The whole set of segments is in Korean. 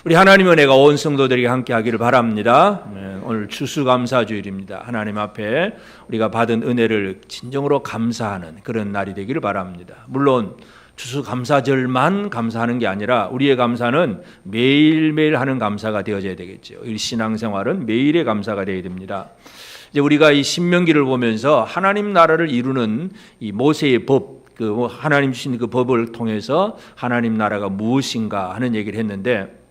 우리 하나님 은혜가 온 성도들에게 함께 하기를 바랍니다. 오늘 추수감사주일입니다. 하나님 앞에 우리가 받은 은혜를 진정으로 감사하는 그런 날이 되기를 바랍니다. 물론 추수감사절만 감사하는 게 아니라 우리의 감사는 매일매일 하는 감사가 되어져야 되겠죠. 이 신앙생활은 매일의 감사가 되어야 됩니다. 이제 우리가 이 신명기를 보면서 하나님 나라를 이루는 이 모세의 법, 하나님 주신 그 법을 통해서 하나님 나라가 무엇인가 하는 얘기를 했는데,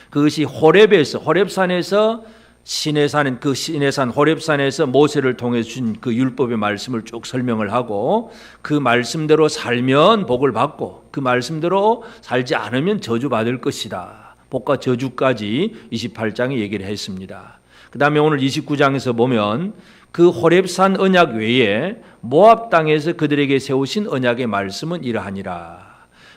그것이 호렙산에서 시내산, 그 시내산 호렙산에서 모세를 통해 준 그 율법의 말씀을 쭉 설명을 하고, 그 말씀대로 살면 복을 받고 그 말씀대로 살지 않으면 저주받을 것이다. 복과 저주까지 28장에 얘기를 했습니다. 그 다음에 오늘 29장에서 보면 그 호렙산 언약 외에 모압 땅에서 그들에게 세우신 언약의 말씀은 이러하니라.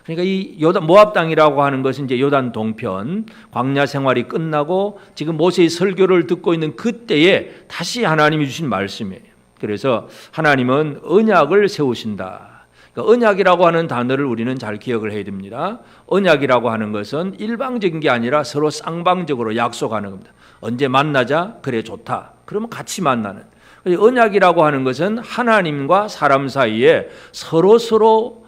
그러니까 이 모압 땅이라고 하는 것은 이제 요단 동편 광야 생활이 끝나고 지금 모세의 설교를 듣고 있는 그때에 다시 하나님이 주신 말씀이에요. 그래서 하나님은 언약을 세우신다. 그러니까 언약이라고 하는 단어를 우리는 잘 기억을 해야 됩니다. 언약이라고 하는 것은 일방적인 게 아니라 서로 쌍방적으로 약속하는 겁니다. 언제 만나자? 그래 좋다. 그러면 같이 만나는. 언약이라고 하는 것은 하나님과 사람 사이에 서로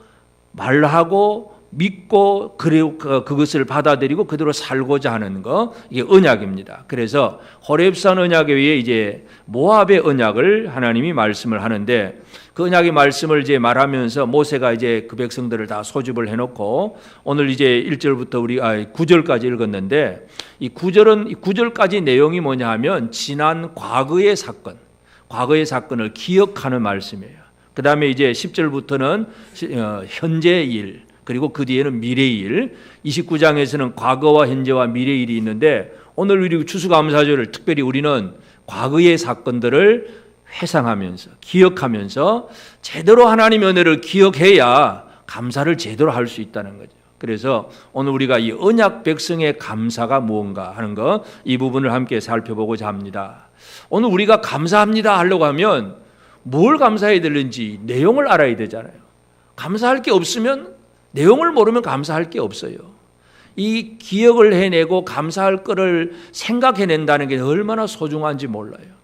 말하고 믿고 그리고 그것을 받아들이고 그대로 살고자 하는 거, 이게 언약입니다. 그래서 호렙산 언약에 의해 이제 모압의 언약을 하나님이 말씀을 하는데, 그 언약의 말씀을 이제 말하면서 모세가 이제 그 백성들을 다 소집을 해놓고 오늘 이제 1절부터 우리 9절까지 읽었는데, 이 9절까지 내용이 뭐냐 하면 지난 과거의 사건을 기억하는 말씀이에요. 그 다음에 이제 10절부터는 현재의 일, 그리고 그 뒤에는 미래의 일, 29장에서는 과거와 현재와 미래의 일이 있는데, 오늘 우리 추수감사절을 특별히 우리는 과거의 사건들을 회상하면서 기억하면서 제대로 하나님의 은혜를 기억해야 감사를 제대로 할 수 있다는 거죠. 그래서 오늘 우리가 이 언약 백성의 감사가 무언가 하는 거, 이 부분을 함께 살펴보고자 합니다. 오늘 우리가 감사합니다 하려고 하면 뭘 감사해야 되는지 내용을 알아야 되잖아요. 감사할 게 없으면, 내용을 모르면 감사할 게 없어요. 이 기억을 해내고 감사할 거를 생각해낸다는 게 얼마나 소중한지 몰라요.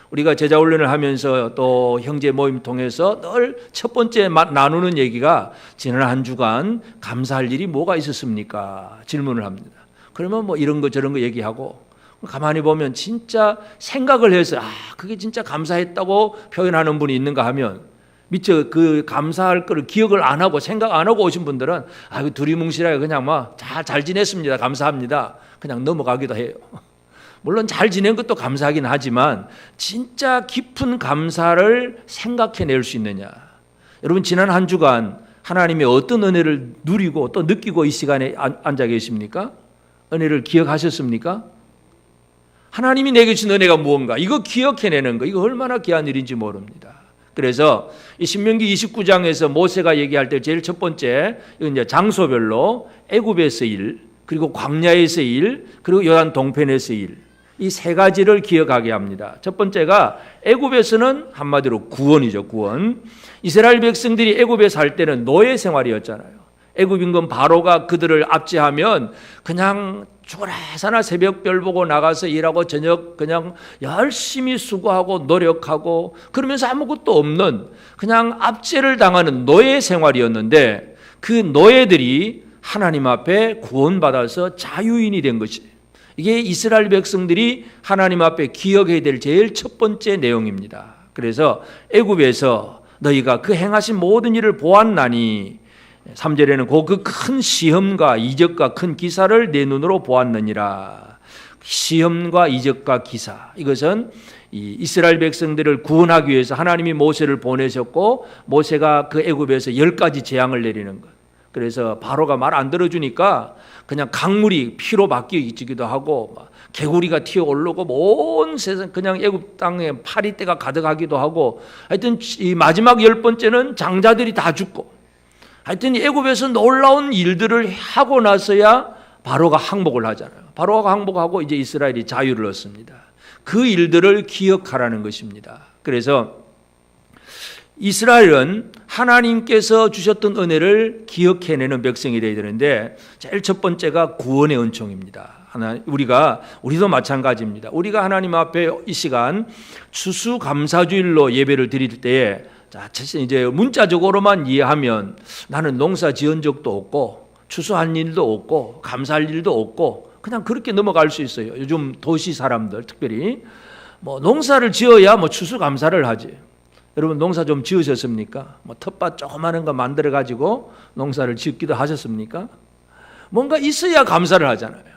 우리가 제자 훈련을 하면서 또 형제 모임 통해서 늘 첫 번째 나누는 얘기가 지난 한 주간 감사할 일이 뭐가 있었습니까? 질문을 합니다. 그러면 뭐 이런 거 저런 거 얘기하고, 가만히 보면 진짜 생각을 해서 그게 진짜 감사했다고 표현하는 분이 있는가 하면, 미처 그 감사할 거를 기억을 안 하고 생각 안 하고 오신 분들은 그 두리뭉실하게 그냥 잘 지냈습니다, 감사합니다, 그냥 넘어가기도 해요. 물론 잘 지낸 것도 감사하긴 하지만 진짜 깊은 감사를 생각해낼 수 있느냐. 여러분, 지난 한 주간 하나님의 어떤 은혜를 누리고 또 느끼고 이 시간에 앉아 계십니까? 은혜를 기억하셨습니까? 하나님이 내게 주신 은혜가 무언가, 이거 기억해내는 거, 이거 얼마나 귀한 일인지 모릅니다. 그래서 이 신명기 29장에서 모세가 얘기할 때 제일 첫 번째, 이제 장소별로 애굽에서의 일, 그리고 광야에서의 일, 그리고 요단 동편에서의 일, 이 세 가지를 기억하게 합니다. 첫 번째가 애굽에서는 한마디로 구원이죠, 구원. 이스라엘 백성들이 애굽에 살 때는 노예 생활이었잖아요. 애굽 임금 바로가 그들을 압제하면 그냥 죽어라 사나 새벽별 보고 나가서 일하고 저녁 그냥 열심히 수고하고 노력하고 그러면서 아무것도 없는 그냥 압제를 당하는 노예 생활이었는데, 그 노예들이 하나님 앞에 구원받아서 자유인이 된 것이에요. 이게 이스라엘 백성들이 하나님 앞에 기억해야 될 제일 첫 번째 내용입니다. 그래서 애굽에서 너희가 그 행하신 모든 일을 보았나니, 3절에는 그 큰 시험과 이적과 큰 기사를 내 눈으로 보았느니라. 시험과 이적과 기사, 이것은 이 이스라엘 백성들을 구원하기 위해서 하나님이 모세를 보내셨고, 모세가 그 애굽에서 10가지 재앙을 내리는 것. 그래서 바로가 말 안 들어주니까 그냥 강물이 피로 바뀌기도 하고, 개구리가 튀어오르고 온 세상 그냥 애굽 땅에 파리떼가 가득하기도 하고, 하여튼 이 마지막 10번째는 장자들이 다 죽고, 하여튼 애굽에서 놀라운 일들을 하고 나서야 바로가 항복을 하잖아요. 바로가 항복하고 이제 이스라엘이 자유를 얻습니다. 그 일들을 기억하라는 것입니다. 그래서 이스라엘은 하나님께서 주셨던 은혜를 기억해내는 백성이 되어야 되는데 제일 첫 번째가 구원의 은총입니다. 우리도 마찬가지입니다. 우리가 하나님 앞에 이 시간 추수감사주일로 예배를 드릴 때에 이제 문자적으로만 이해하면 나는 농사 지은 적도 없고 추수한 일도 없고 감사할 일도 없고 그냥 그렇게 넘어갈 수 있어요. 요즘 도시 사람들 특별히 농사를 지어야 추수감사를 하지. 여러분 농사 좀 지으셨습니까? 텃밭 조그마한 거 만들어 가지고 농사를 짓기도 하셨습니까? 뭔가 있어야 감사를 하잖아요.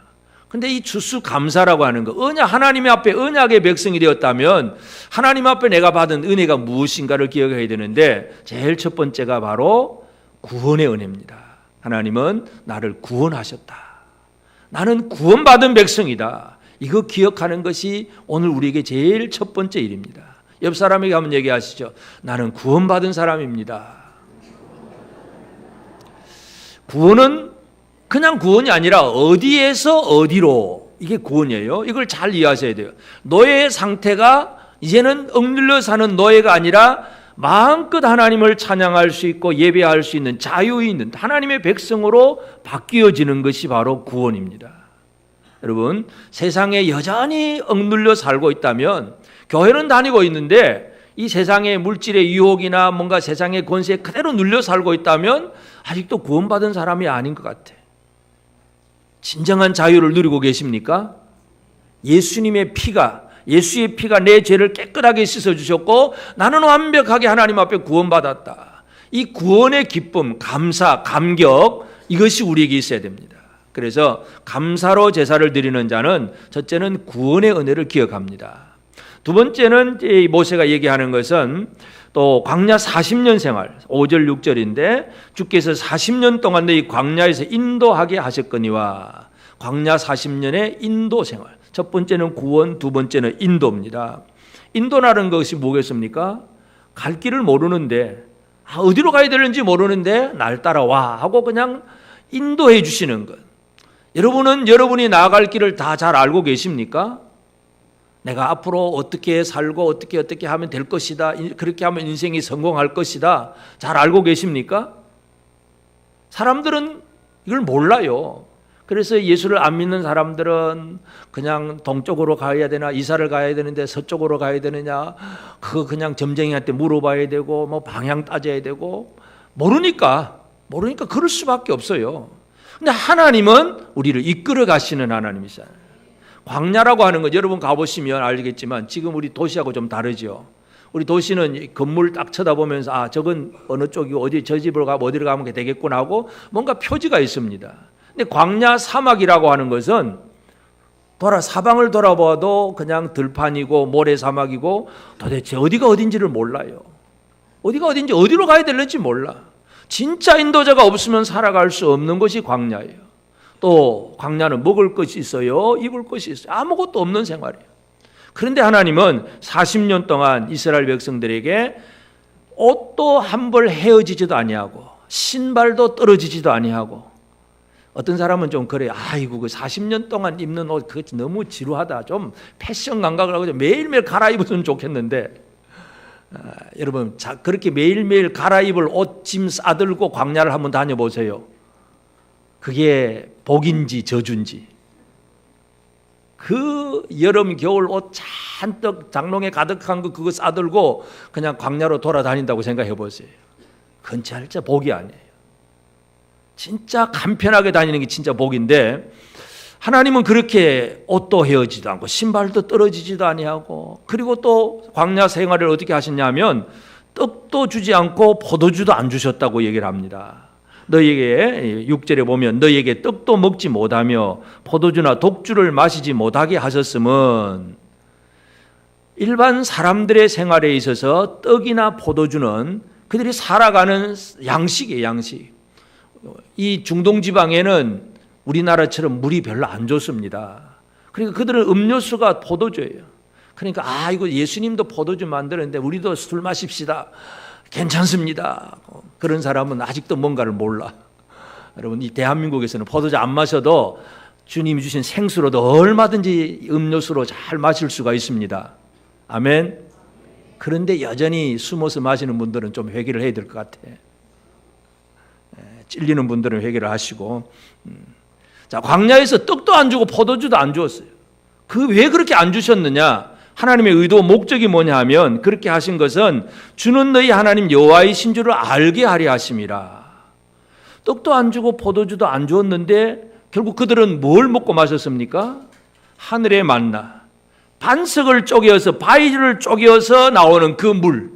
근데 이 추수감사라고 하는 거, 하나님 앞에 언약의 백성이 되었다면 하나님 앞에 내가 받은 은혜가 무엇인가를 기억해야 되는데 제일 첫 번째가 바로 구원의 은혜입니다. 하나님은 나를 구원하셨다. 나는 구원받은 백성이다. 이거 기억하는 것이 오늘 우리에게 제일 첫 번째 일입니다. 옆 사람에게 한번 얘기하시죠. 나는 구원받은 사람입니다. 구원은 그냥 구원이 아니라 어디에서 어디로, 이게 구원이에요. 이걸 잘 이해하셔야 돼요. 너의 상태가 이제는 억눌려 사는 너희가 아니라 마음껏 하나님을 찬양할 수 있고 예배할 수 있는 자유 있는 하나님의 백성으로 바뀌어지는 것이 바로 구원입니다. 여러분, 세상에 여전히 억눌려 살고 있다면 교회는 다니고 있는데 이 세상의 물질의 유혹이나 뭔가 세상의 권세에 그대로 눌려 살고 있다면 아직도 구원받은 사람이 아닌 것 같아. 진정한 자유를 누리고 계십니까? 예수의 피가 내 죄를 깨끗하게 씻어주셨고 나는 완벽하게 하나님 앞에 구원받았다. 이 구원의 기쁨, 감사, 감격, 이것이 우리에게 있어야 됩니다. 그래서 감사로 제사를 드리는 자는 첫째는 구원의 은혜를 기억합니다. 두 번째는 모세가 얘기하는 것은 또 광야 40년 생활, 5절 6절인데 주께서 40년 동안 너희 광야에서 인도하게 하셨거니와, 광야 40년의 인도 생활. 첫 번째는 구원, 두 번째는 인도입니다. 인도라는 것이 뭐겠습니까? 갈 길을 모르는데, 어디로 가야 되는지 모르는데 날 따라와 하고 그냥 인도해 주시는 것. 여러분은 여러분이 나아갈 길을 다 잘 알고 계십니까? 내가 앞으로 어떻게 살고 어떻게 하면 될 것이다, 그렇게 하면 인생이 성공할 것이다, 잘 알고 계십니까? 사람들은 이걸 몰라요. 그래서 예수를 안 믿는 사람들은 그냥 동쪽으로 가야 되나, 이사를 가야 되는데 서쪽으로 가야 되느냐, 그거 그냥 점쟁이한테 물어봐야 되고 방향 따져야 되고, 모르니까 그럴 수밖에 없어요. 근데 하나님은 우리를 이끌어 가시는 하나님이잖아요. 광야라고 하는 건 여러분 가보시면 알겠지만 지금 우리 도시하고 좀 다르죠. 우리 도시는 건물 딱 쳐다보면서 저건 어느 쪽이고 어디 저 집으로 가면 어디로 가면 되겠구나 하고 뭔가 표지가 있습니다. 근데 광야 사막이라고 하는 것은 사방을 돌아봐도 그냥 들판이고 모래 사막이고 도대체 어디가 어딘지를 몰라요. 어디가 어딘지 어디로 가야 될는지 몰라. 진짜 인도자가 없으면 살아갈 수 없는 것이 광야예요. 또 광야는 먹을 것이 있어요, 입을 것이 있어요. 아무것도 없는 생활이에요. 그런데 하나님은 40년 동안 이스라엘 백성들에게 옷도 한 벌 헤어지지도 아니하고 신발도 떨어지지도 아니하고, 어떤 사람은 좀 그래요. 그 40년 동안 입는 옷 그거 너무 지루하다. 좀 패션 감각을 하고 매일매일 갈아입으면 좋겠는데, 여러분 그렇게 매일매일 갈아입을 옷 짐 싸들고 광야를 한번 다녀보세요. 그게 복인지 저주인지. 그 여름 겨울 옷 잔뜩 장롱에 가득한 거 그거 싸들고 그냥 광야로 돌아다닌다고 생각해 보세요. 그건 진짜 복이 아니에요. 진짜 간편하게 다니는 게 진짜 복인데, 하나님은 그렇게 옷도 헤어지지도 않고 신발도 떨어지지도 아니하고, 그리고 또 광야 생활을 어떻게 하셨냐면 떡도 주지 않고 포도주도 안 주셨다고 얘기를 합니다. 너희에게 6절에 보면 너희에게 떡도 먹지 못하며 포도주나 독주를 마시지 못하게 하셨음은, 일반 사람들의 생활에 있어서 떡이나 포도주는 그들이 살아가는 양식이에요, 양식. 이 중동 지방에는 우리나라처럼 물이 별로 안 좋습니다. 그러니까 그들은 음료수가 포도주예요. 그러니까 이거 예수님도 포도주 만드는데 우리도 술 마십시다, 괜찮습니다. 그런 사람은 아직도 뭔가를 몰라. 여러분, 이 대한민국에서는 포도주 안 마셔도 주님이 주신 생수로도 얼마든지 음료수로 잘 마실 수가 있습니다. 아멘. 그런데 여전히 숨어서 마시는 분들은 좀 회개를 해야 될 것 같아. 찔리는 분들은 회개를 하시고. 자, 광야에서 떡도 안 주고 포도주도 안 주었어요. 왜 그렇게 안 주셨느냐? 하나님의 의도, 목적이 뭐냐 하면 그렇게 하신 것은 주는 너희 하나님 여호와이신 줄을 알게 하려 하심이라. 떡도 안 주고 포도주도 안 주었는데 결국 그들은 뭘 먹고 마셨습니까? 하늘의 만나, 반석을 쪼개어서, 바위를 쪼개어서 나오는 그 물,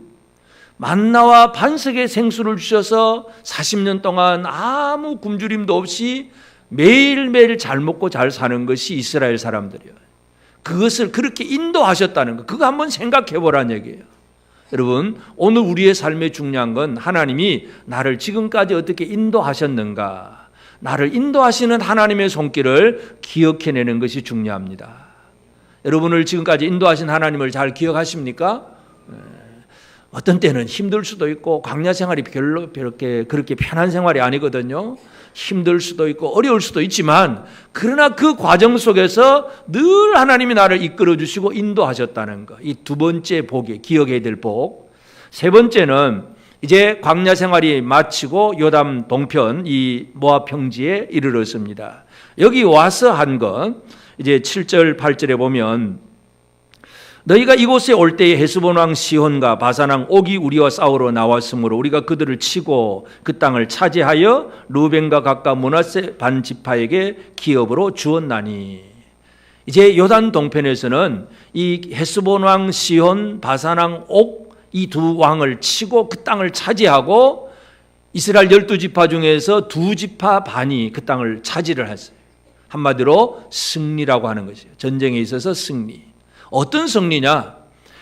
만나와 반석의 생수를 주셔서 40년 동안 아무 굶주림도 없이 매일매일 잘 먹고 잘 사는 것이 이스라엘 사람들이에요. 그것을 그렇게 인도하셨다는 거, 그거 한번 생각해 보라는 얘기예요. 여러분, 오늘 우리의 삶에 중요한 건 하나님이 나를 지금까지 어떻게 인도하셨는가, 나를 인도하시는 하나님의 손길을 기억해내는 것이 중요합니다. 여러분을 지금까지 인도하신 하나님을 잘 기억하십니까? 어떤 때는 힘들 수도 있고, 광야 생활이 그렇게 편한 생활이 아니거든요. 힘들 수도 있고 어려울 수도 있지만, 그러나 그 과정 속에서 늘 하나님이 나를 이끌어 주시고 인도하셨다는 것, 이 두 번째 복이 기억해야 될 복. 세 번째는 이제 광야 생활이 마치고 요담 동편 이 모압 평지에 이르렀습니다. 여기 와서 한 것, 이제 7절 8절에 보면 너희가 이곳에 올 때에 헤스본 왕 시혼과 바산 왕 옥이 우리와 싸우러 나왔으므로 우리가 그들을 치고 그 땅을 차지하여 루벤과 갓과 므낫세 반 지파에게 기업으로 주었나니. 이제 요단 동편에서는 이 헤스본 왕 시혼, 바산 왕 옥 이 두 왕을 치고 그 땅을 차지하고 이스라엘 12지파 중에서 2지파 반이 그 땅을 차지를 했어요. 한마디로 승리라고 하는 것이에요. 전쟁에 있어서 승리. 어떤 승리냐?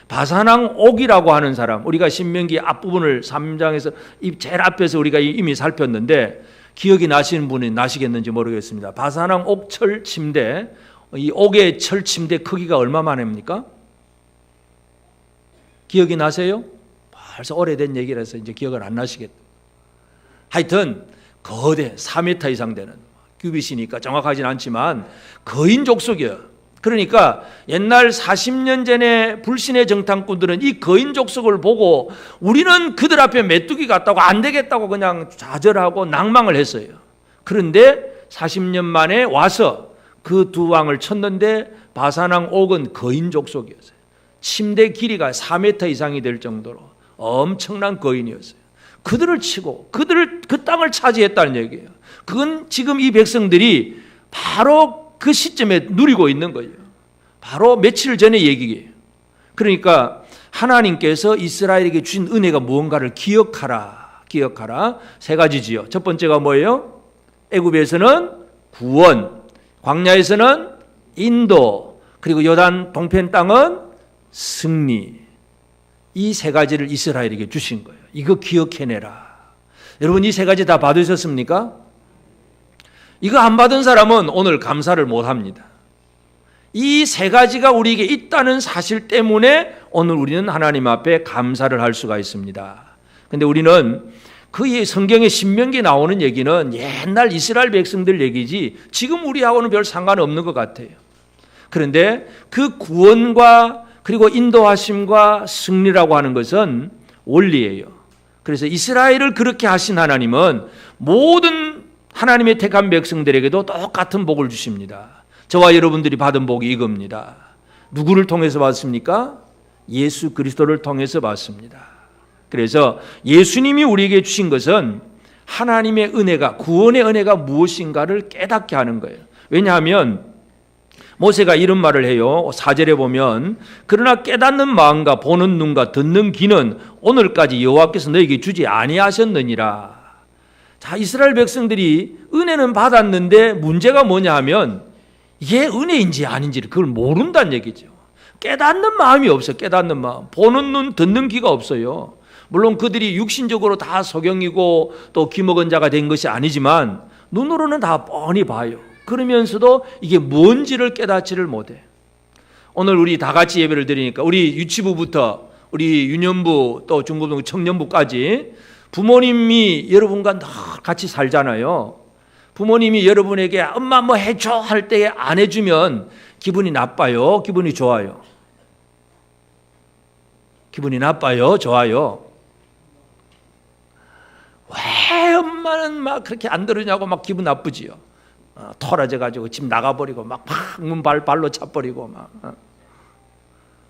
바산 왕 옥이라고 하는 사람, 우리가 신명기 앞부분을 3장에서 제일 앞에서 우리가 이미 살폈는데 기억이 나시는 분이 나시겠는지 모르겠습니다. 바산 왕 옥 철 침대, 이 옥의 철 침대 크기가 얼마만합니까? 기억이 나세요? 벌써 오래된 얘기라서 이제 기억을 안 나시겠다. 하여튼 거대 4m 이상 되는 규빗이니까 정확하진 않지만 거인 족속이에요. 그러니까 옛날 40년 전에 불신의 정탐꾼들은 이 거인 족속을 보고 우리는 그들 앞에 메뚜기 같다고 안 되겠다고 그냥 좌절하고 낭망을 했어요. 그런데 40년 만에 와서 그 두 왕을 쳤는데 바산 왕 옥은 거인 족속이었어요. 침대 길이가 4m 이상이 될 정도로 엄청난 거인이었어요. 그들을 치고 그 땅을 차지했다는 얘기예요. 그건 지금 이 백성들이 바로 그 시점에 누리고 있는 거예요. 바로 며칠 전의 얘기예요. 그러니까 하나님께서 이스라엘에게 주신 은혜가 무언가를 기억하라. 세 가지지요. 첫 번째가 뭐예요? 애굽에서는 구원, 광야에서는 인도, 그리고 요단 동편 땅은 승리. 이 세 가지를 이스라엘에게 주신 거예요. 이거 기억해내라. 여러분, 이 세 가지 다 받으셨습니까? 이거 안 받은 사람은 오늘 감사를 못합니다. 이 세 가지가 우리에게 있다는 사실 때문에 오늘 우리는 하나님 앞에 감사를 할 수가 있습니다. 그런데 우리는 그 성경의 신명기에 나오는 얘기는 옛날 이스라엘 백성들 얘기지 지금 우리하고는 별 상관없는 것 같아요. 그런데 그 구원과 그리고 인도하심과 승리라고 하는 것은 원리예요. 그래서 이스라엘을 그렇게 하신 하나님은 모든 하나님의 택한 백성들에게도 똑같은 복을 주십니다. 저와 여러분들이 받은 복이 이겁니다. 누구를 통해서 받습니까? 예수 그리스도를 통해서 받습니다. 그래서 예수님이 우리에게 주신 것은 하나님의 은혜가, 구원의 은혜가 무엇인가를 깨닫게 하는 거예요. 왜냐하면 모세가 이런 말을 해요. 4절에 보면 그러나 깨닫는 마음과 보는 눈과 듣는 귀는 오늘까지 여호와께서 너에게 주지 아니하셨느니라. 자, 이스라엘 백성들이 은혜는 받았는데 문제가 뭐냐 하면 이게 은혜인지 아닌지를 그걸 모른다는 얘기죠. 깨닫는 마음이 없어요. 깨닫는 마음. 보는 눈, 듣는 귀가 없어요. 물론 그들이 육신적으로 다 소경이고 또 귀먹은 자가 된 것이 아니지만 눈으로는 다 뻔히 봐요. 그러면서도 이게 뭔지를 깨닫지를 못해. 오늘 우리 다 같이 예배를 드리니까 우리 유치부부터 우리 유년부 또 중고등 청년부까지 부모님이 여러분과 늘 같이 살잖아요. 부모님이 여러분에게 엄마 뭐 해줘 할 때 안 해주면 기분이 나빠요? 기분이 좋아요? 기분이 나빠요? 좋아요? 왜 엄마는 막 그렇게 안 들으냐고 막 기분 나쁘지요. 토라져가지고 집 나가버리고 막 문 발로 차버리고 막.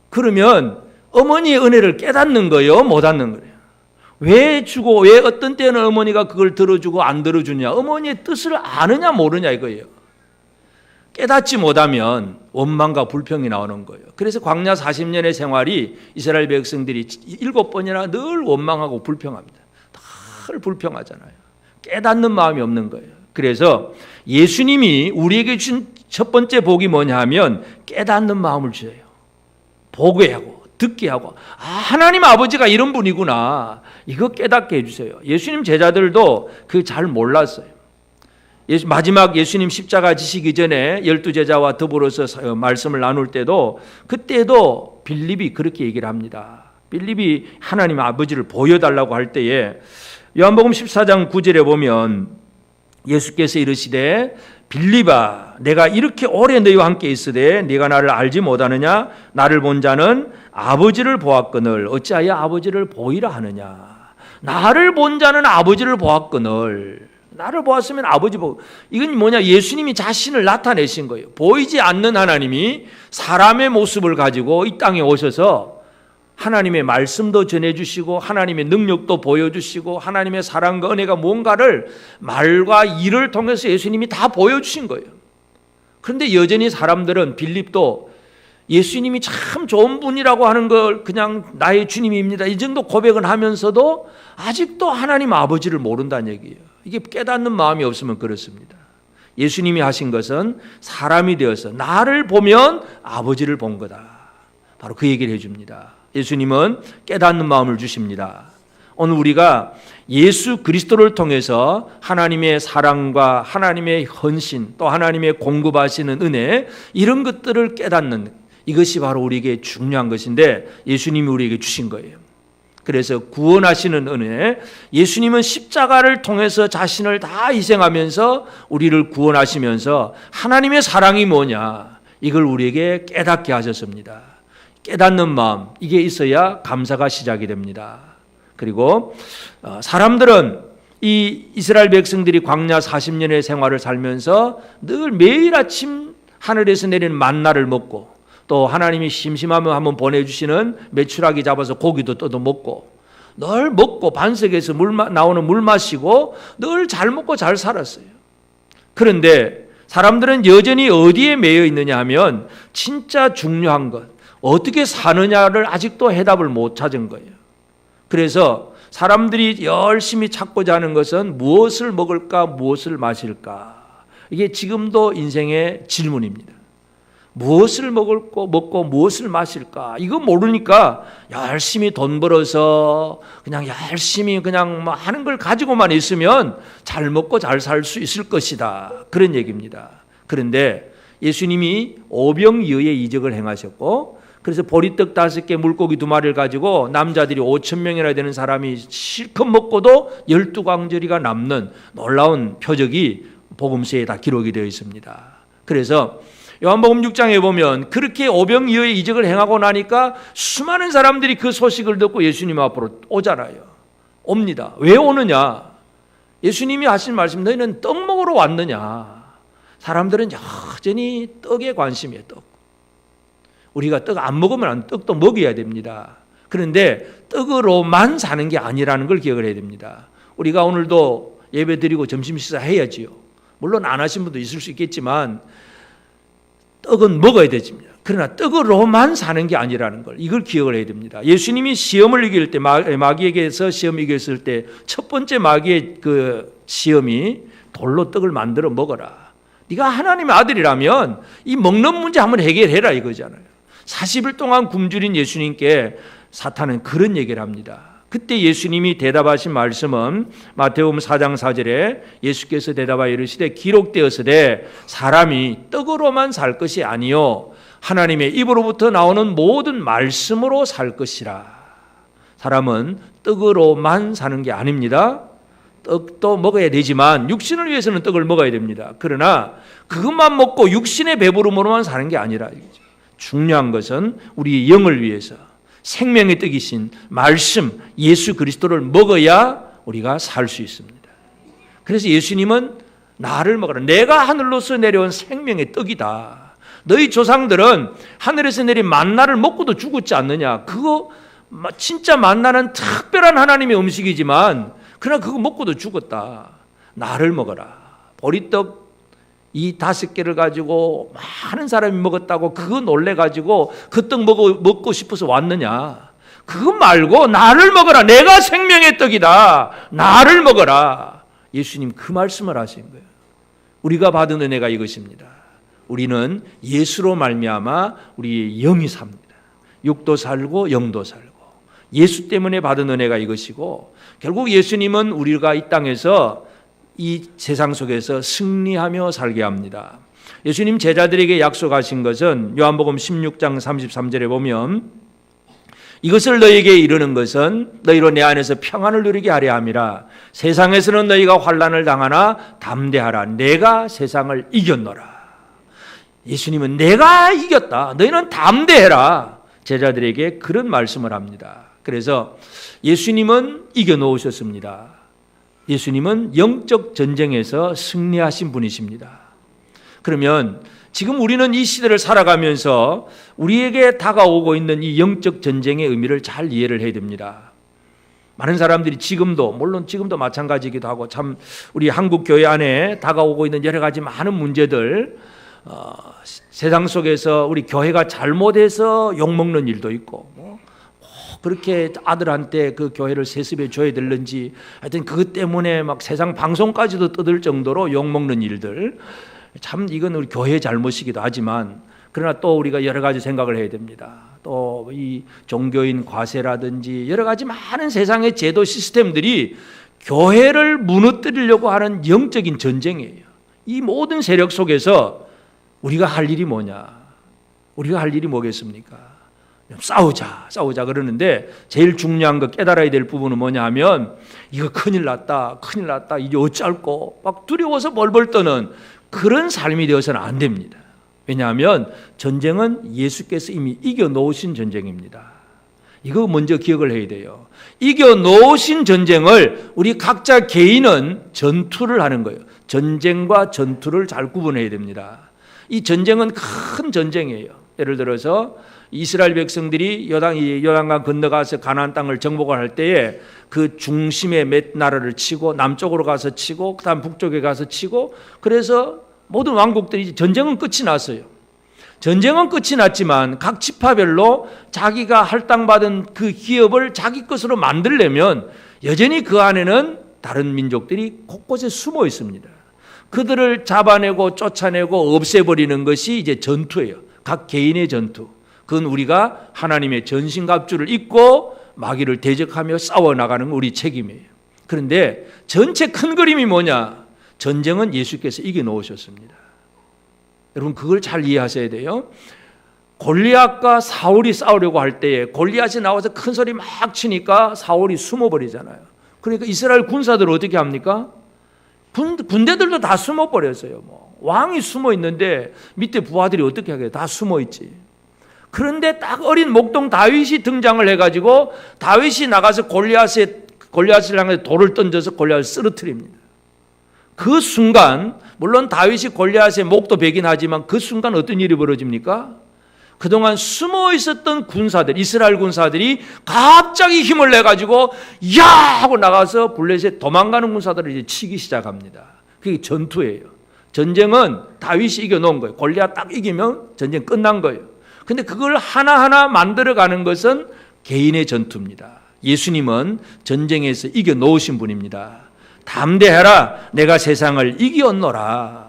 그러면 어머니의 은혜를 깨닫는 거예요? 못 받는 거예요? 왜 주고 왜 어떤 때는 어머니가 그걸 들어주고 안 들어주냐? 어머니의 뜻을 아느냐 모르냐 이거예요. 깨닫지 못하면 원망과 불평이 나오는 거예요. 그래서 광야 40년의 생활이 이스라엘 백성들이 7번이나 늘 원망하고 불평합니다. 늘 불평하잖아요. 깨닫는 마음이 없는 거예요. 그래서 예수님이 우리에게 주신 첫 번째 복이 뭐냐 하면 깨닫는 마음을 주세요. 보게 하고 듣게 하고 하나님 아버지가 이런 분이구나. 이거 깨닫게 해주세요. 예수님 제자들도 그 잘 몰랐어요. 마지막 예수님 십자가 지시기 전에 12제자와 더불어서 말씀을 나눌 때도 그때도 빌립이 그렇게 얘기를 합니다. 빌립이 하나님 아버지를 보여달라고 할 때에 요한복음 14장 9절에 보면 예수께서 이르시되 빌립아 내가 이렇게 오래 너희와 함께 있으되 네가 나를 알지 못하느냐 나를 본 자는 아버지를 보았거늘 어찌하여 아버지를 보이라 하느냐. 나를 본 자는 아버지를 보았거늘. 나를 보았으면 아버지 보고. 이건 뭐냐? 예수님이 자신을 나타내신 거예요. 보이지 않는 하나님이 사람의 모습을 가지고 이 땅에 오셔서 하나님의 말씀도 전해주시고 하나님의 능력도 보여주시고 하나님의 사랑과 은혜가 뭔가를 말과 일을 통해서 예수님이 다 보여주신 거예요. 그런데 여전히 사람들은 빌립도 예수님이 참 좋은 분이라고 하는 걸 그냥 나의 주님입니다 이 정도 고백은 하면서도 아직도 하나님 아버지를 모른다는 얘기예요. 이게 깨닫는 마음이 없으면 그렇습니다. 예수님이 하신 것은 사람이 되어서 나를 보면 아버지를 본 거다. 바로 그 얘기를 해줍니다. 예수님은 깨닫는 마음을 주십니다. 오늘 우리가 예수 그리스도를 통해서 하나님의 사랑과 하나님의 헌신 또 하나님의 공급하시는 은혜 이런 것들을 깨닫는 이것이 바로 우리에게 중요한 것인데 예수님이 우리에게 주신 거예요. 그래서 구원하시는 은혜 예수님은 십자가를 통해서 자신을 다 희생하면서 우리를 구원하시면서 하나님의 사랑이 뭐냐 이걸 우리에게 깨닫게 하셨습니다. 깨닫는 마음 이게 있어야 감사가 시작이 됩니다. 그리고 사람들은 이 이스라엘 백성들이 광야 40년의 생활을 살면서 늘 매일 아침 하늘에서 내리는 만나를 먹고 또 하나님이 심심하면 한번 보내주시는 메추라기 잡아서 고기도 뜯어 먹고 늘 먹고 반석에서 나오는 물 마시고 늘 잘 먹고 잘 살았어요. 그런데 사람들은 여전히 어디에 매여 있느냐 하면 진짜 중요한 것 어떻게 사느냐를 아직도 해답을 못 찾은 거예요. 그래서 사람들이 열심히 찾고자 하는 것은 무엇을 먹을까 무엇을 마실까 이게 지금도 인생의 질문입니다. 무엇을 먹고 무엇을 마실까 이거 모르니까 열심히 돈 벌어서 그냥 열심히 그냥 뭐 하는 걸 가지고만 있으면 잘 먹고 잘 살 수 있을 것이다 그런 얘기입니다. 그런데 예수님이 오병이어의 이적을 행하셨고 그래서 보리떡 5개 물고기 2마리를 가지고 남자들이 5,000명이나 되는 사람이 실컷 먹고도 12광저리가 남는 놀라운 표적이 복음서에 다 기록이 되어 있습니다. 그래서 요한복음 6장에 보면 그렇게 오병이어의 이적을 행하고 나니까 수많은 사람들이 그 소식을 듣고 예수님 앞으로 오잖아요. 옵니다. 왜 오느냐? 예수님이 하신 말씀 너희는 떡 먹으러 왔느냐? 사람들은 여전히 떡에 관심이에요. 떡. 우리가 떡 안 먹으면 안 떡도 먹여야 됩니다. 그런데 떡으로만 사는 게 아니라는 걸 기억을 해야 됩니다. 우리가 오늘도 예배 드리고 점심 식사 해야지요. 물론 안 하신 분도 있을 수 있겠지만 떡은 먹어야 되집니다. 그러나 떡으로만 사는 게 아니라는 걸 이걸 기억을 해야 됩니다. 예수님이 시험을 이길 때 마귀에게서 시험 이겼을 때 첫 번째 마귀의 그 시험이 돌로 떡을 만들어 먹어라. 네가 하나님의 아들이라면 이 먹는 문제 한번 해결해라 이거잖아요. 40일 동안 굶주린 예수님께 사탄은 그런 얘기를 합니다. 그때 예수님이 대답하신 말씀은 마태복음 4장 4절에 예수께서 대답하여 이르시되 기록되었으되 사람이 떡으로만 살 것이 아니요 하나님의 입으로부터 나오는 모든 말씀으로 살 것이라. 사람은 떡으로만 사는 게 아닙니다. 떡도 먹어야 되지만 육신을 위해서는 떡을 먹어야 됩니다. 그러나 그것만 먹고 육신의 배부름으로만 사는 게 아니라 중요한 것은 우리 영을 위해서 생명의 떡이신 말씀 예수 그리스도를 먹어야 우리가 살 수 있습니다. 그래서 예수님은 나를 먹어라. 내가 하늘로서 내려온 생명의 떡이다. 너희 조상들은 하늘에서 내린 만나를 먹고도 죽었지 않느냐. 그거 진짜 만나는 특별한 하나님의 음식이지만 그러나 그거 먹고도 죽었다. 나를 먹어라. 보리떡 이 5개를 가지고 많은 사람이 먹었다고 그거 놀래가지고 그 떡 먹고 싶어서 왔느냐. 그거 말고 나를 먹어라. 내가 생명의 떡이다. 나를 먹어라. 예수님 그 말씀을 하신 거예요. 우리가 받은 은혜가 이것입니다. 우리는 예수로 말미암아 우리의 영이 삽니다. 육도 살고 영도 살고. 예수 때문에 받은 은혜가 이것이고 결국 예수님은 우리가 이 땅에서 이 세상 속에서 승리하며 살게 합니다. 예수님 제자들에게 약속하신 것은 요한복음 16장 33절에 보면 이것을 너희에게 이르는 것은 너희로 내 안에서 평안을 누리게 하려 함이라. 세상에서는 너희가 환난을 당하나 담대하라. 내가 세상을 이겼노라. 예수님은 내가 이겼다. 너희는 담대해라. 제자들에게 그런 말씀을 합니다. 그래서 예수님은 이겨놓으셨습니다. 예수님은 영적 전쟁에서 승리하신 분이십니다. 그러면 지금 우리는 이 시대를 살아가면서 우리에게 다가오고 있는 이 영적 전쟁의 의미를 잘 이해를 해야 됩니다. 많은 사람들이 지금도 물론 지금도 마찬가지이기도 하고 참 우리 한국 교회 안에 다가오고 있는 여러 가지 많은 문제들 세상 속에서 우리 교회가 잘못해서 욕먹는 일도 있고 그렇게 아들한테 그 교회를 세습해 줘야 되는지 하여튼 그것 때문에 막 세상 방송까지도 떠들 정도로 욕먹는 일들 참 이건 우리 교회의 잘못이기도 하지만 그러나 또 우리가 여러 가지 생각을 해야 됩니다. 또 이 종교인 과세라든지 여러 가지 많은 세상의 제도 시스템들이 교회를 무너뜨리려고 하는 영적인 전쟁이에요. 이 모든 세력 속에서 우리가 할 일이 뭐냐? 우리가 할 일이 뭐겠습니까? 싸우자 그러는데 제일 중요한 거 깨달아야 될 부분은 뭐냐 하면 이거 큰일 났다 이제 어쩔꼬 막 두려워서 벌벌 떠는 그런 삶이 되어서는 안 됩니다. 왜냐하면 전쟁은 예수께서 이미 이겨놓으신 전쟁입니다. 이거 먼저 기억을 해야 돼요. 이겨놓으신 전쟁을 우리 각자 개인은 전투를 하는 거예요. 전쟁과 전투를 잘 구분해야 됩니다. 이 전쟁은 큰 전쟁이에요. 예를 들어서 이스라엘 백성들이 요단강 건너가서 가나안 땅을 정복을 할 때에 그 중심에 몇 나라를 치고 남쪽으로 가서 치고 그다음 북쪽에 가서 치고 그래서 모든 왕국들이 전쟁은 끝이 났어요. 전쟁은 끝이 났지만 각 지파별로 자기가 할당받은 그 기업을 자기 것으로 만들려면 여전히 그 안에는 다른 민족들이 곳곳에 숨어 있습니다. 그들을 잡아내고 쫓아내고 없애버리는 것이 이제 전투예요. 각 개인의 전투. 그건 우리가 하나님의 전신갑주를 입고 마귀를 대적하며 싸워나가는 우리 책임이에요. 그런데 전체 큰 그림이 뭐냐? 전쟁은 예수께서 이겨놓으셨습니다. 여러분 그걸 잘 이해하셔야 돼요. 골리앗과 사울이 싸우려고 할 때에 골리앗이 나와서 큰 소리 막 치니까 사울이 숨어버리잖아요. 그러니까 이스라엘 군사들은 어떻게 합니까? 군대들도 다 숨어버렸어요. 왕이 숨어 있는데 밑에 부하들이 어떻게 하겠어요? 다 숨어 있지. 그런데 딱 어린 목동 다윗이 등장을 해가지고 다윗이 나가서 골리앗을 향해 돌을 던져서 골리앗을 쓰러뜨립니다. 그 순간 물론 다윗이 골리앗의 목도 베긴 하지만 그 순간 어떤 일이 벌어집니까? 그동안 숨어 있었던 군사들, 이스라엘 군사들이 갑자기 힘을 내가지고 야! 하고 나가서 블레셋 도망가는 군사들을 이제 치기 시작합니다. 그게 전투예요. 전쟁은 다윗이 이겨놓은 거예요. 골리앗 딱 이기면 전쟁 끝난 거예요. 근데 그걸 하나하나 만들어가는 것은 개인의 전투입니다. 예수님은 전쟁에서 이겨놓으신 분입니다. 담대해라 내가 세상을 이겼노라.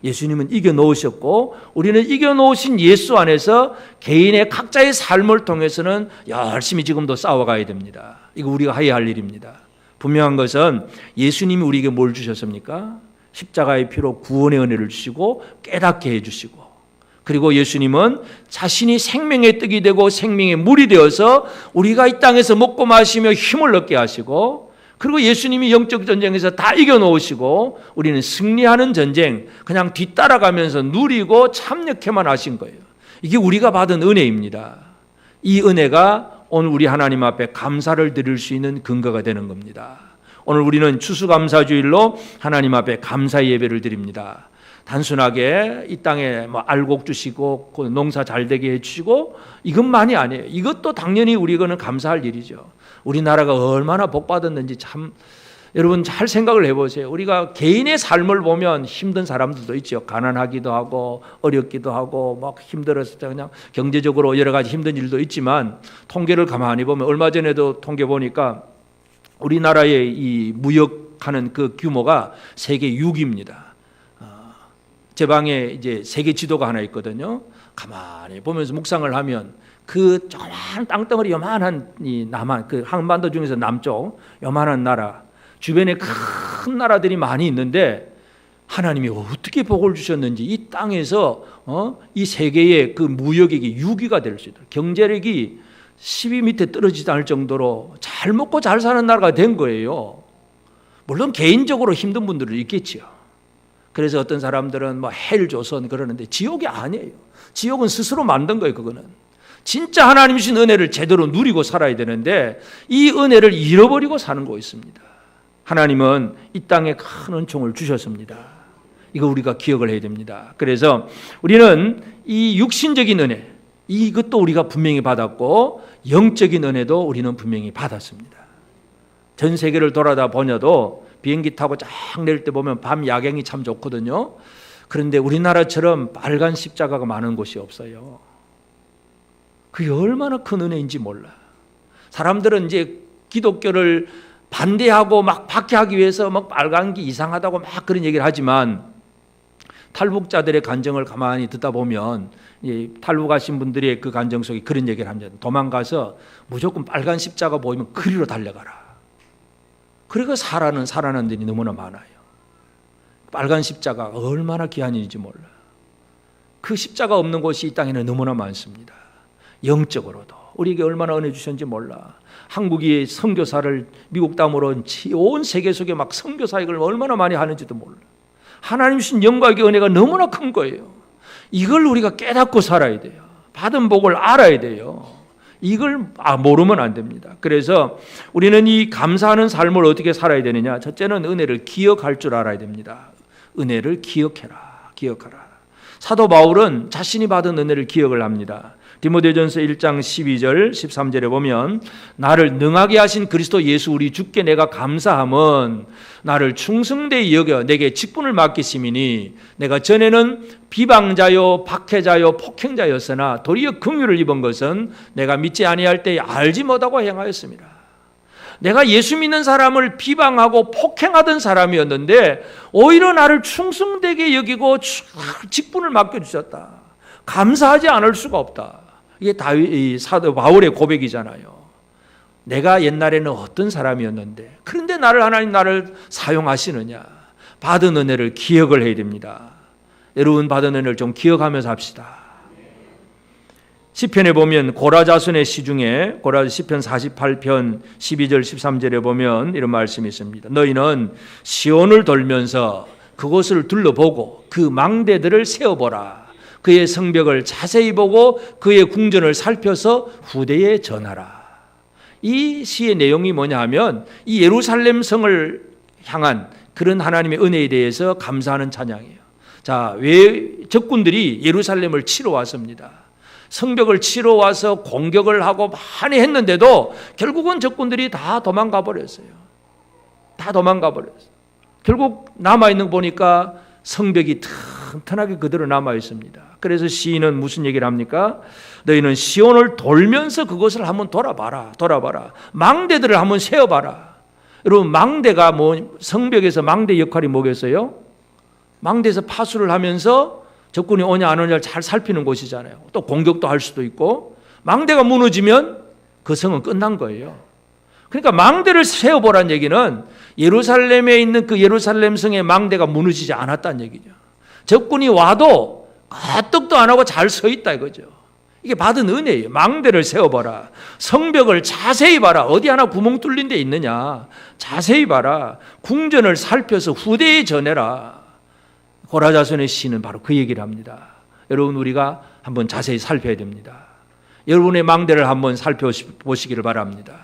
예수님은 이겨놓으셨고 우리는 이겨놓으신 예수 안에서 개인의 각자의 삶을 통해서는 열심히 지금도 싸워가야 됩니다. 이거 우리가 해야 할 일입니다. 분명한 것은 예수님이 우리에게 뭘 주셨습니까? 십자가의 피로 구원의 은혜를 주시고 깨닫게 해주시고 그리고 예수님은 자신이 생명의 떡이 되고 생명의 물이 되어서 우리가 이 땅에서 먹고 마시며 힘을 얻게 하시고 그리고 예수님이 영적 전쟁에서 다 이겨놓으시고 우리는 승리하는 전쟁 그냥 뒤따라가면서 누리고 참여케만 하신 거예요. 이게 우리가 받은 은혜입니다. 이 은혜가 오늘 우리 하나님 앞에 감사를 드릴 수 있는 근거가 되는 겁니다. 오늘 우리는 추수감사주일로 하나님 앞에 감사 예배를 드립니다. 단순하게 이 땅에 알곡 주시고 농사 잘 되게 해주시고 이것만이 아니에요. 이것도 당연히 우리는 감사할 일이죠. 우리나라가 얼마나 복받았는지 참 여러분 잘 생각을 해보세요. 우리가 개인의 삶을 보면 힘든 사람들도 있죠. 가난하기도 하고 어렵기도 하고 막 힘들어서 그냥 경제적으로 여러 가지 힘든 일도 있지만 통계를 가만히 보면 얼마 전에도 통계 보니까 우리나라의 이 무역하는 그 규모가 세계 6위입니다. 제 방에 이제 세계 지도가 하나 있거든요. 가만히 보면서 묵상을 하면 그 조그만 땅덩어리 요만한 이 남한 그 한반도 중에서 남쪽 요만한 나라 주변에 큰 나라들이 많이 있는데 하나님이 어떻게 복을 주셨는지 이 땅에서 이 세계의 그 무역액이 6위가 될 수 있도록 경제력이 10위 밑에 떨어지지 않을 정도로 잘 먹고 잘 사는 나라가 된 거예요. 물론 개인적으로 힘든 분들도 있겠지요. 그래서 어떤 사람들은 헬조선 그러는데 지옥이 아니에요. 지옥은 스스로 만든 거예요. 그거는 진짜 하나님 주신 은혜를 제대로 누리고 살아야 되는데 이 은혜를 잃어버리고 사는 거 있습니다. 하나님은 이 땅에 큰 은총을 주셨습니다. 이거 우리가 기억을 해야 됩니다. 그래서 우리는 이 육신적인 은혜 이것도 우리가 분명히 받았고 영적인 은혜도 우리는 분명히 받았습니다. 전 세계를 돌아다 보녀도 비행기 타고 쫙 내릴 때 보면 밤 야경이 참 좋거든요. 그런데 우리나라처럼 빨간 십자가가 많은 곳이 없어요. 그게 얼마나 큰 은혜인지 몰라. 사람들은 이제 기독교를 반대하고 막 박해하기 위해서 막 빨간 게 이상하다고 막 그런 얘기를 하지만 탈북자들의 간증을 가만히 듣다 보면 탈북하신 분들의 그 간증 속에 그런 얘기를 합니다. 도망가서 무조건 빨간 십자가 보이면 그리로 달려가라. 그러니까 살아난 데이 너무나 많아요. 빨간 십자가가 얼마나 귀한 일인지 몰라. 그 십자가 없는 곳이 이 땅에는 너무나 많습니다. 영적으로도 우리에게 얼마나 은혜 주셨는지 몰라. 한국이 선교사를 미국 다음으로 온 세계 속에 막 선교사역을 얼마나 많이 하는지도 몰라. 하나님 주신 영광의 은혜가 너무나 큰 거예요. 이걸 우리가 깨닫고 살아야 돼요. 받은 복을 알아야 돼요. 이걸 모르면 안 됩니다. 그래서 우리는 이 감사하는 삶을 어떻게 살아야 되느냐? 첫째는 은혜를 기억할 줄 알아야 됩니다. 은혜를 기억해라. 기억하라. 사도 바울은 자신이 받은 은혜를 기억을 합니다. 디모데전서 1장 12절 13절에 보면 나를 능하게 하신 그리스도 예수 우리 주께 내가 감사함은 나를 충성되이 여겨 내게 직분을 맡기심이니 내가 전에는 비방자요 박해자요 폭행자였으나 도리어 긍휼을 입은 것은 내가 믿지 아니할 때에 알지 못하고 행하였습니다. 내가 예수 믿는 사람을 비방하고 폭행하던 사람이었는데 오히려 나를 충성되게 여기고 직분을 맡겨주셨다. 감사하지 않을 수가 없다. 이게 사도 바울의 고백이잖아요. 내가 옛날에는 어떤 사람이었는데 그런데 하나님 나를 사용하시느냐. 받은 은혜를 기억을 해야 됩니다. 여러분 받은 은혜를 좀 기억하면서 합시다. 시편에 보면 고라 자손의 시 중에 시편 48편 12절 13절에 보면 이런 말씀이 있습니다. 너희는 시온을 돌면서 그곳을 둘러보고 그 망대들을 세어보라. 그의 성벽을 자세히 보고 그의 궁전을 살펴서 후대에 전하라. 이 시의 내용이 뭐냐 하면 이 예루살렘 성을 향한 그런 하나님의 은혜에 대해서 감사하는 찬양이에요. 자, 왜 적군들이 예루살렘을 치러 왔습니다. 성벽을 치러 와서 공격을 하고 많이 했는데도 결국은 적군들이 다 도망가 버렸어요. 다 도망가 버렸어요. 결국 남아있는 거 보니까 성벽이 튼튼하게 그대로 남아있습니다. 그래서 시인은 무슨 얘기를 합니까? 너희는 시온을 돌면서 그것을 한번 돌아봐라. 망대들을 한번 세어봐라. 여러분 망대가 성벽에서 망대 역할이 뭐겠어요? 망대에서 파수를 하면서 적군이 오냐 안 오냐를 잘 살피는 곳이잖아요. 또 공격도 할 수도 있고 망대가 무너지면 그 성은 끝난 거예요. 그러니까 망대를 세워보라는 얘기는 예루살렘에 있는 그 예루살렘 성의 망대가 무너지지 않았다는 얘기죠. 적군이 와도 까떡도 안 하고 잘 서 있다 이거죠. 이게 받은 은혜예요. 망대를 세워봐라. 성벽을 자세히 봐라. 어디 하나 구멍 뚫린 데 있느냐. 자세히 봐라. 궁전을 살펴서 후대에 전해라. 고라 자손의 시는 바로 그 얘기를 합니다. 여러분 우리가 한번 자세히 살펴야 됩니다. 여러분의 망대를 한번 살펴보시기를 바랍니다.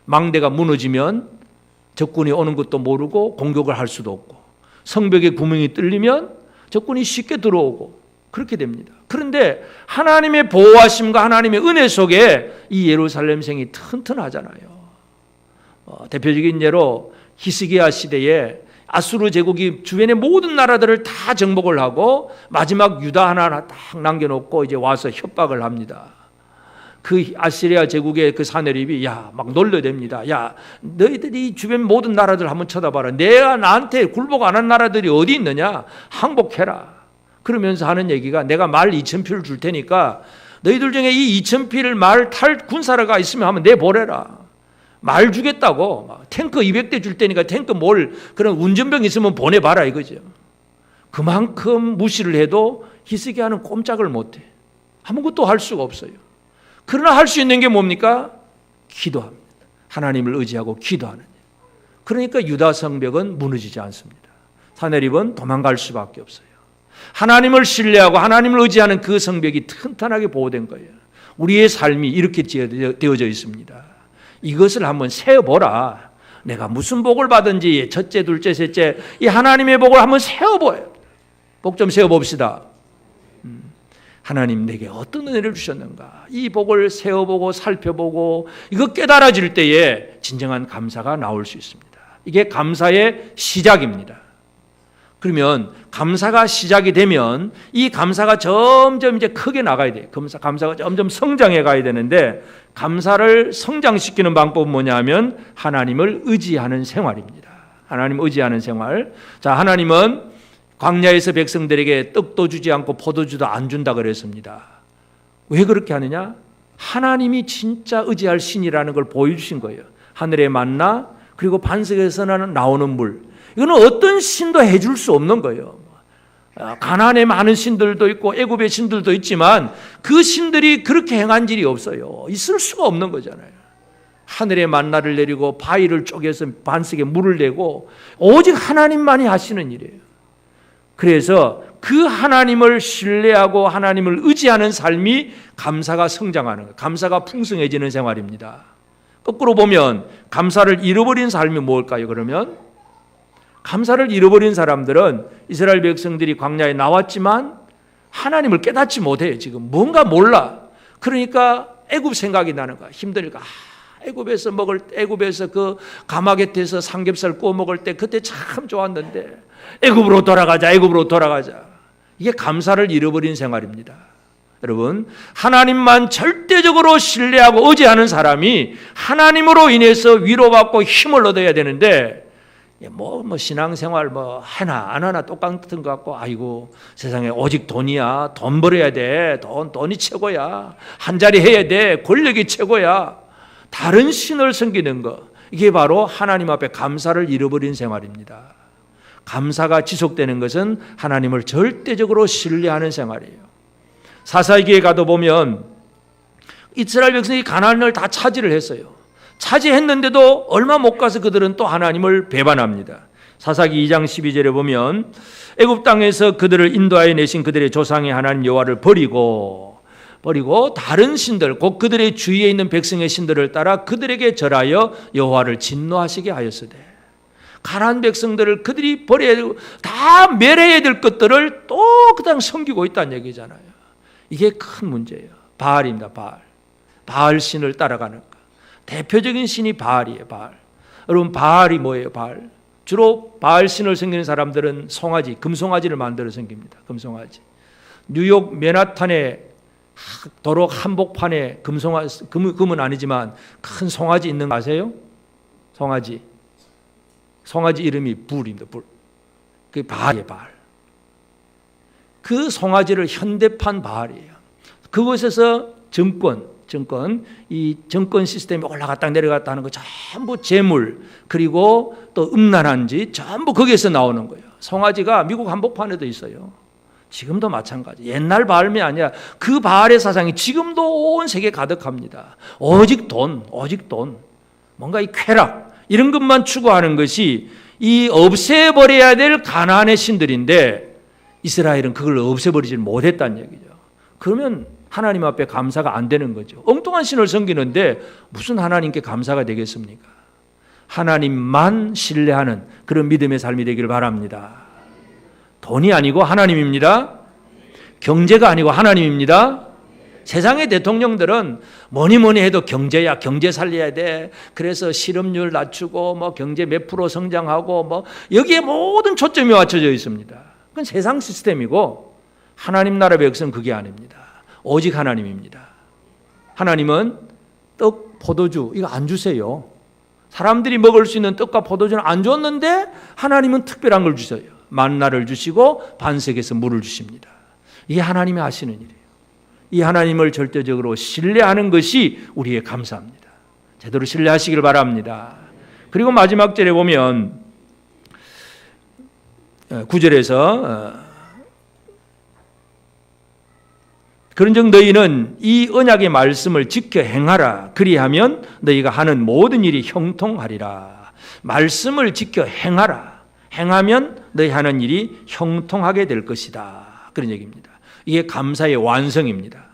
망대가 무너지면 적군이 오는 것도 모르고 공격을 할 수도 없고, 성벽의 구멍이 뚫리면 적군이 쉽게 들어오고 그렇게 됩니다. 그런데 하나님의 보호하심과 하나님의 은혜 속에 이 예루살렘 성이 튼튼하잖아요. 대표적인 예로 히스기야 시대에 아수르 제국이 주변의 모든 나라들을 다 정복을 하고 마지막 유다 하나 딱 남겨놓고 이제 와서 협박을 합니다. 그 아시리아 제국의 그 사내립이 막 놀려댑니다. 너희들이 주변 모든 나라들 한번 쳐다봐라. 내가 나한테 굴복 안 한 나라들이 어디 있느냐? 항복해라. 그러면서 하는 얘기가 내가 말 2,000피를 줄 테니까 너희들 중에 이 2,000피를 말 탈 군사라가 있으면 한번 내보내라. 말 주겠다고. 탱크 200대 줄 테니까 탱크 그런 운전병 있으면 보내봐라 이거죠. 그만큼 무시를 해도 히스기야는 꼼짝을 못해. 아무것도 할 수가 없어요. 그러나 할 수 있는 게 뭡니까? 기도합니다. 하나님을 의지하고 기도하는 일. 그러니까 유다 성벽은 무너지지 않습니다. 사내립은 도망갈 수밖에 없어요. 하나님을 신뢰하고 하나님을 의지하는 그 성벽이 튼튼하게 보호된 거예요. 우리의 삶이 이렇게 되어져 있습니다. 이것을 한번 세어보라. 내가 무슨 복을 받은지 첫째, 둘째, 셋째 이 하나님의 복을 한번 세어보아요. 복 좀 세어봅시다. 하나님 내게 어떤 은혜를 주셨는가. 이 복을 세어보고 살펴보고 이거 깨달아질 때에 진정한 감사가 나올 수 있습니다. 이게 감사의 시작입니다. 그러면 감사가 시작이 되면 이 감사가 점점 이제 크게 나가야 돼요. 감사가 점점 성장해 가야 되는데 감사를 성장시키는 방법은 뭐냐면 하나님을 의지하는 생활입니다. 하나님을 의지하는 생활. 자, 하나님은 광야에서 백성들에게 떡도 주지 않고 포도주도 안 준다 그랬습니다. 왜 그렇게 하느냐? 하나님이 진짜 의지할 신이라는 걸 보여주신 거예요. 하늘의 만나 그리고 반석에서 나오는 물. 이거는 어떤 신도 해줄 수 없는 거예요. 가나안에 많은 신들도 있고 애굽의 신들도 있지만 그 신들이 그렇게 행한 일이 없어요. 있을 수가 없는 거잖아요. 하늘의 만나를 내리고 바위를 쪼개서 반석에 물을 내고 오직 하나님만이 하시는 일이에요. 그래서 그 하나님을 신뢰하고 하나님을 의지하는 삶이 감사가 성장하는 거예요. 감사가 풍성해지는 생활입니다. 거꾸로 보면 감사를 잃어버린 삶이 뭘까요? 그러면 감사를 잃어버린 사람들은 이스라엘 백성들이 광야에 나왔지만 하나님을 깨닫지 못해요. 지금 뭔가 몰라. 그러니까 애굽 생각이 나는 거야. 힘드니까 애굽에서 그 가마겟에서 삼겹살 구워 먹을 때 그때 참 좋았는데 애굽으로 돌아가자. 이게 감사를 잃어버린 생활입니다. 여러분, 하나님만 절대적으로 신뢰하고 의지하는 사람이 하나님으로 인해서 위로받고 힘을 얻어야 되는데 신앙생활 하나 안 하나 똑같은 것 같고 아이고 세상에 오직 돈이야. 돈 벌어야 돼. 돈이 최고야. 한 자리 해야 돼. 권력이 최고야. 다른 신을 섬기는 것. 이게 바로 하나님 앞에 감사를 잃어버린 생활입니다. 감사가 지속되는 것은 하나님을 절대적으로 신뢰하는 생활이에요. 사사기에 가도 보면 이스라엘 백성이 가나안을 다 차지를 했어요. 차지했는데도 얼마 못 가서 그들은 또 하나님을 배반합니다. 사사기 2장 12절에 보면 애굽 땅에서 그들을 인도하여 내신 그들의 조상의 하나님 여호와를 버리고 다른 신들 곧 그들의 주위에 있는 백성의 신들을 따라 그들에게 절하여 여호와를 진노하시게 하였으되 가나안 백성들을 그들이 버려야 되고 다 멸해야 될 것들을 또 그냥 섬기고 있다는 얘기잖아요. 이게 큰 문제예요. 바알입니다. 바알 신을 따라가는 것. 대표적인 신이 바알이에요. 바알. 여러분 바알이 뭐예요? 바알. 주로 바알 신을 섬기는 사람들은 송아지, 금송아지를 만들어 섬깁니다. 금송아지. 뉴욕 맨하탄에 도로 한복판에 금은 아니지만 큰 송아지 있는 거 아세요? 송아지 이름이 불입니다. 불. 그게 바알이에요. 바알. 그 송아지를 현대판 바알이에요. 그곳에서 이 정권 시스템이 올라갔다 내려갔다 하는 거 전부 재물 그리고 또 음란한 짓 전부 거기에서 나오는 거예요. 송아지가 미국 한복판에도 있어요. 지금도 마찬가지. 옛날 바알이 아니라 그 바알의 사상이 지금도 온 세계에 가득합니다. 오직 돈. 뭔가 이 쾌락 이런 것만 추구하는 것이 이 없애버려야 될 가나안의 신들인데 이스라엘은 그걸 없애버리지 못했다는 얘기죠. 그러면 하나님 앞에 감사가 안 되는 거죠. 엉뚱한 신을 섬기는데 무슨 하나님께 감사가 되겠습니까? 하나님만 신뢰하는 그런 믿음의 삶이 되기를 바랍니다. 돈이 아니고 하나님입니다. 경제가 아니고 하나님입니다. 세상의 대통령들은 뭐니 해도 경제야, 경제 살려야 돼. 그래서 실업률 낮추고 뭐 경제 몇 프로 성장하고 뭐 여기에 모든 초점이 맞춰져 있습니다. 그건 세상 시스템이고 하나님 나라 백성은 그게 아닙니다. 오직 하나님입니다. 하나님은 떡, 포도주 이거 안 주세요. 사람들이 먹을 수 있는 떡과 포도주는 안 줬는데 하나님은 특별한 걸 주세요. 만나를 주시고 반석에서 물을 주십니다. 이게 하나님이 하시는 일이에요. 이 하나님을 절대적으로 신뢰하는 것이 우리의 감사합니다. 제대로 신뢰하시길 바랍니다. 그리고 마지막 절에 보면 9절에서 그런즉 너희는 이 언약의 말씀을 지켜 행하라. 그리하면 너희가 하는 모든 일이 형통하리라. 말씀을 지켜 행하라. 행하면 너희 하는 일이 형통하게 될 것이다. 그런 얘기입니다. 이게 감사의 완성입니다.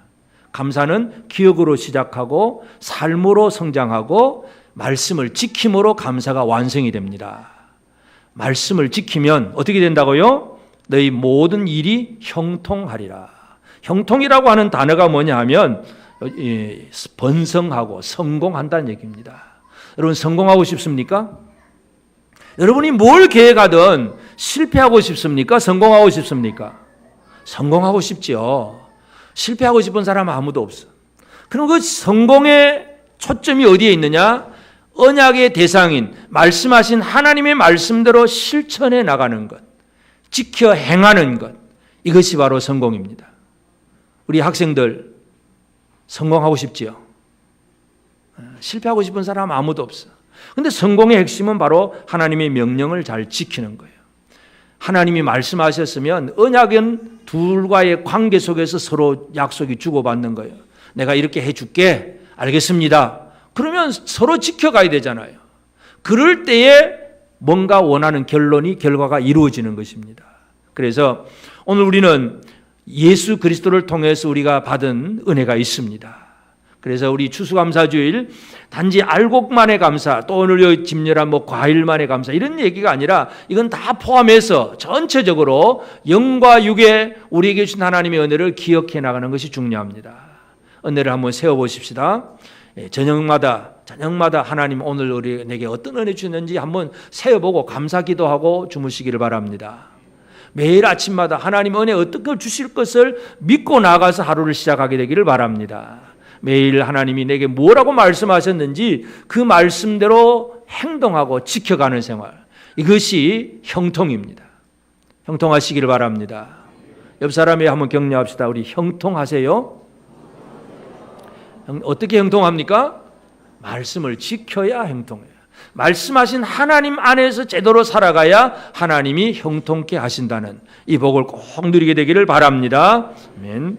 감사는 기억으로 시작하고 삶으로 성장하고 말씀을 지킴으로 감사가 완성이 됩니다. 말씀을 지키면 어떻게 된다고요? 너희 모든 일이 형통하리라. 형통이라고 하는 단어가 뭐냐 하면 번성하고 성공한다는 얘기입니다. 여러분 성공하고 싶습니까? 여러분이 뭘 계획하든 실패하고 싶습니까? 성공하고 싶습니까? 성공하고 싶지요. 실패하고 싶은 사람은 아무도 없어. 그럼 그 성공의 초점이 어디에 있느냐? 언약의 대상인 말씀하신 하나님의 말씀대로 실천해 나가는 것, 지켜 행하는 것, 이것이 바로 성공입니다. 우리 학생들 성공하고 싶지요. 실패하고 싶은 사람은 아무도 없어. 그런데 성공의 핵심은 바로 하나님의 명령을 잘 지키는 거예요. 하나님이 말씀하셨으면 언약은 둘과의 관계 속에서 서로 약속이 주고받는 거예요. 내가 이렇게 해줄게. 알겠습니다. 그러면 서로 지켜가야 되잖아요. 그럴 때에 뭔가 원하는 결과가 이루어지는 것입니다. 그래서 오늘 우리는 예수 그리스도를 통해서 우리가 받은 은혜가 있습니다. 그래서 우리 추수감사주일 단지 알곡만의 감사, 또 오늘 집렬한 과일만의 감사 이런 얘기가 아니라 이건 다 포함해서 전체적으로 영과 육의 우리에게 주신 하나님의 은혜를 기억해 나가는 것이 중요합니다. 은혜를 한번 세워보십시다. 저녁마다 하나님 오늘 우리에게 어떤 은혜 주셨는지 한번 세어보고 감사 기도하고 주무시기를 바랍니다. 매일 아침마다 하나님 은혜 어떤 걸 주실 것을 믿고 나가서 하루를 시작하게 되기를 바랍니다. 매일 하나님이 내게 뭐라고 말씀하셨는지 그 말씀대로 행동하고 지켜가는 생활, 이것이 형통입니다. 형통하시기를 바랍니다. 옆 사람이 한번 격려합시다. 우리 형통하세요? 어떻게 형통합니까? 말씀을 지켜야 형통해요. 말씀하신 하나님 안에서 제대로 살아가야 하나님이 형통케 하신다는 이 복을 꼭 누리게 되기를 바랍니다. 아멘.